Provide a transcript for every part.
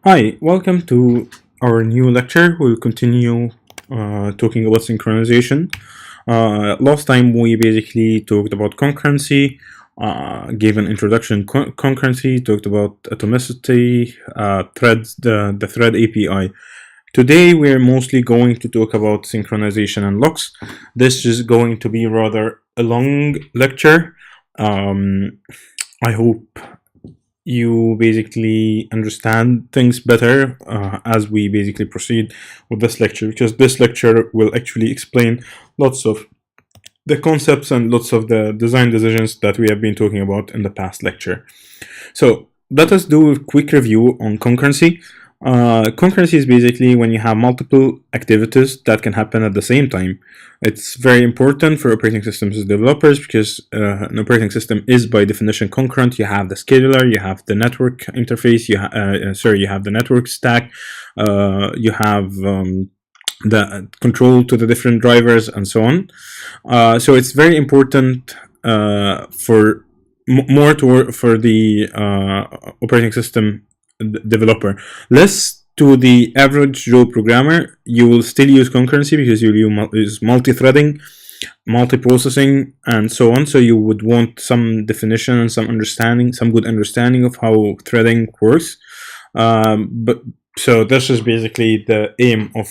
Hi, welcome to our new lecture. We'll continue talking about synchronization. Last time we basically talked about concurrency, gave an introduction to concurrency, talked about atomicity, threads, the thread API. Today we're mostly going to talk about synchronization and locks. This is going to be rather a long lecture. I hope you basically understand things better as we basically proceed with this lecture, because this lecture will actually explain lots of the concepts and lots of the design decisions that we have been talking about in the past lecture. So let us do a quick review on concurrency. Concurrency is basically when you have multiple activities that can happen at the same time. It's very important for operating systems developers because an operating system is by definition concurrent. You have the scheduler, you have the network interface, you have the network stack, you have the control to the different drivers and so on. So it's very important for for the operating system developer. Less to the average Joe programmer, you will still use concurrency because you'll use multi-threading, multi-processing, and so on. So you would want some definition and some understanding, some good understanding of how threading works. But so this is basically the aim of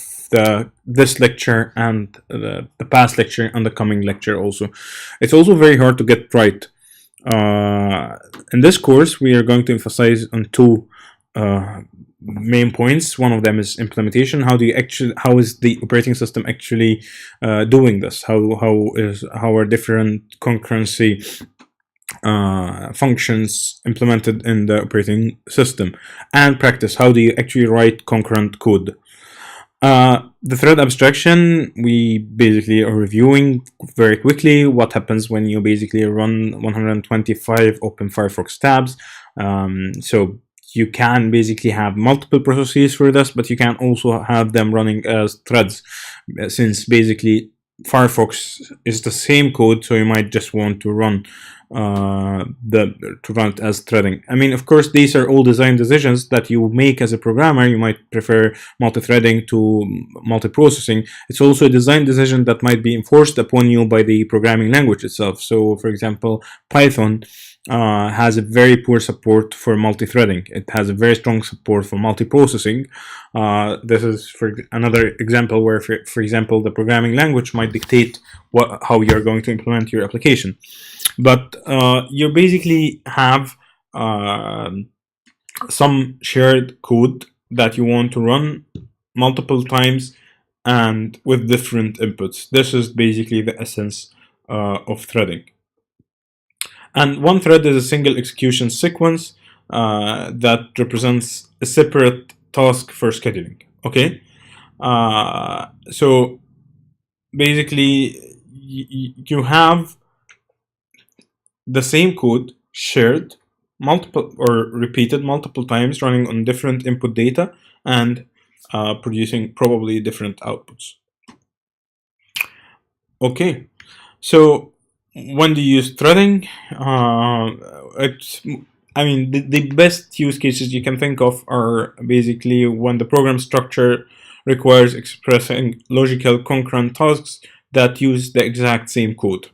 this lecture and the past lecture and the coming lecture also. It's also very hard to get right. In this course, we are going to emphasize on two main points. One of them is implementation. How is the operating system actually doing this? How are different concurrency functions implemented in the operating system? And practice. How do you actually write concurrent code? The thread abstraction, we basically are reviewing very quickly what happens when you basically run 125 open Firefox tabs. So you can basically have multiple processes for this, but you can also have them running as threads, since basically Firefox is the same code, so you might just want to run it as threading. I mean, of course, these are all design decisions that you make as a programmer. You might prefer multi-threading to multi-processing. It's also a design decision that might be enforced upon you by the programming language itself. So, for example, Python has a very poor support for multi-threading. It has a very strong support for multi-processing. This is for another example where, for example, the programming language might dictate how you're going to implement your application. But you basically have some shared code that you want to run multiple times and with different inputs. This is basically the essence of threading. And one thread is a single execution sequence that represents a separate task for scheduling. Okay, so basically you have the same code shared multiple or repeated multiple times, running on different input data and producing probably different outputs. Okay, so when do you use threading? I mean, the best use cases you can think of are basically when the program structure requires expressing logical concurrent tasks that use the exact same code.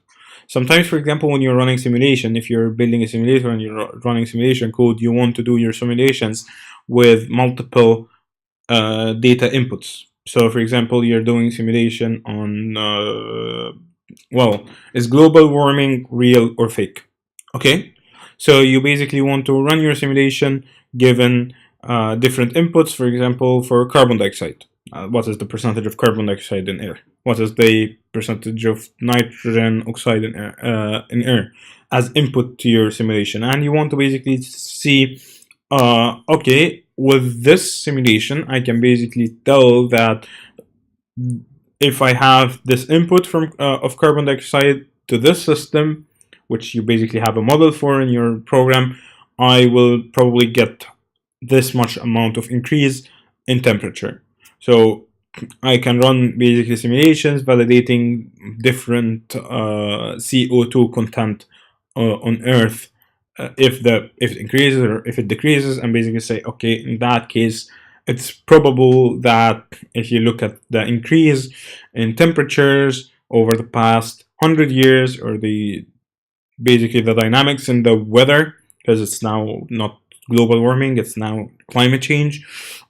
Sometimes, for example, when you're running simulation, if you're building a simulator and you're running simulation code, you want to do your simulations with multiple data inputs. So, for example, you're doing simulation on, is global warming real or fake? Okay, so you basically want to run your simulation given different inputs. For example, for carbon dioxide, what is the percentage of carbon dioxide in air? What is the percentage of nitrogen oxide in air as input to your simulation? And you want to basically see, okay, with this simulation, I can basically tell that if I have this input from of carbon dioxide to this system, which you basically have a model for in your program, I will probably get this much amount of increase in temperature. So I can run basically simulations validating different CO2 content on Earth if it increases or if it decreases, and basically say, okay, in that case, it's probable that if you look at the increase in temperatures over the past 100 years, or the basically the dynamics in the weather, because it's now not global warming, it's now climate change.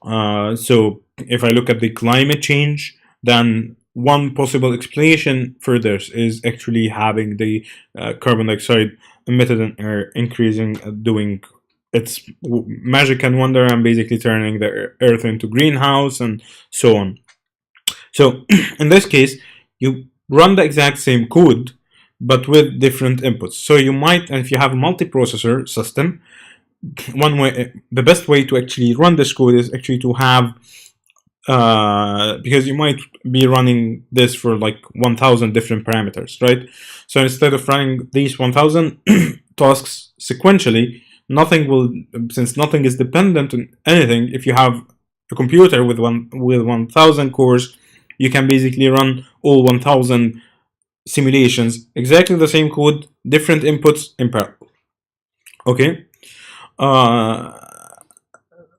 So if I look at the climate change, then one possible explanation for this is actually having the carbon dioxide emitted in air increasing, doing its magic and wonder, and basically turning the earth into greenhouse and so on. So in this case, you run the exact same code, but with different inputs. So you might, and if you have a multiprocessor system, the best way to actually run this code is actually to have, because you might be running this for like 1,000 different parameters, right? So instead of running these 1,000 tasks sequentially, since nothing is dependent on anything, if you have a computer with 1,000 cores, you can basically run all 1,000 simulations, exactly the same code, different inputs in parallel. Okay.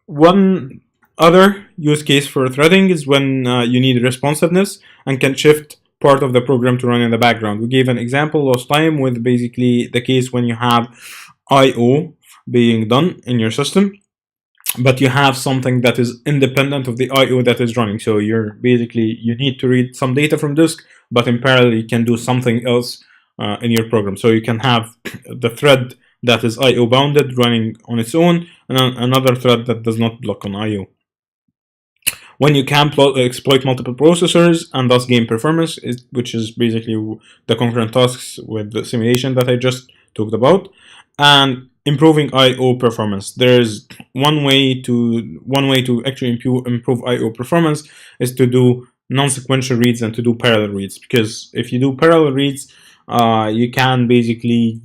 One other use case for threading is when you need responsiveness and can shift part of the program to run in the background. We gave an example last time with basically the case when you have I/O being done in your system, but you have something that is independent of the I/O that is running. So you need to read some data from disk, but in parallel you can do something else in your program. So you can have the thread that is I/O bounded running on its own, and another thread that does not block on I/O. When you can exploit multiple processors and thus gain performance, which is basically the concurrent tasks with the simulation that I just talked about, and improving I/O performance. There's one way to actually improve I/O performance is to do non-sequential reads and to do parallel reads. Because if you do parallel reads, you can basically,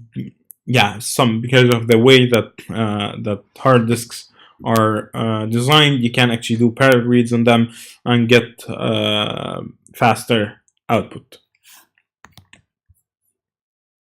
because of the way that that hard disks are designed, you can actually do parallel reads on them and get faster output.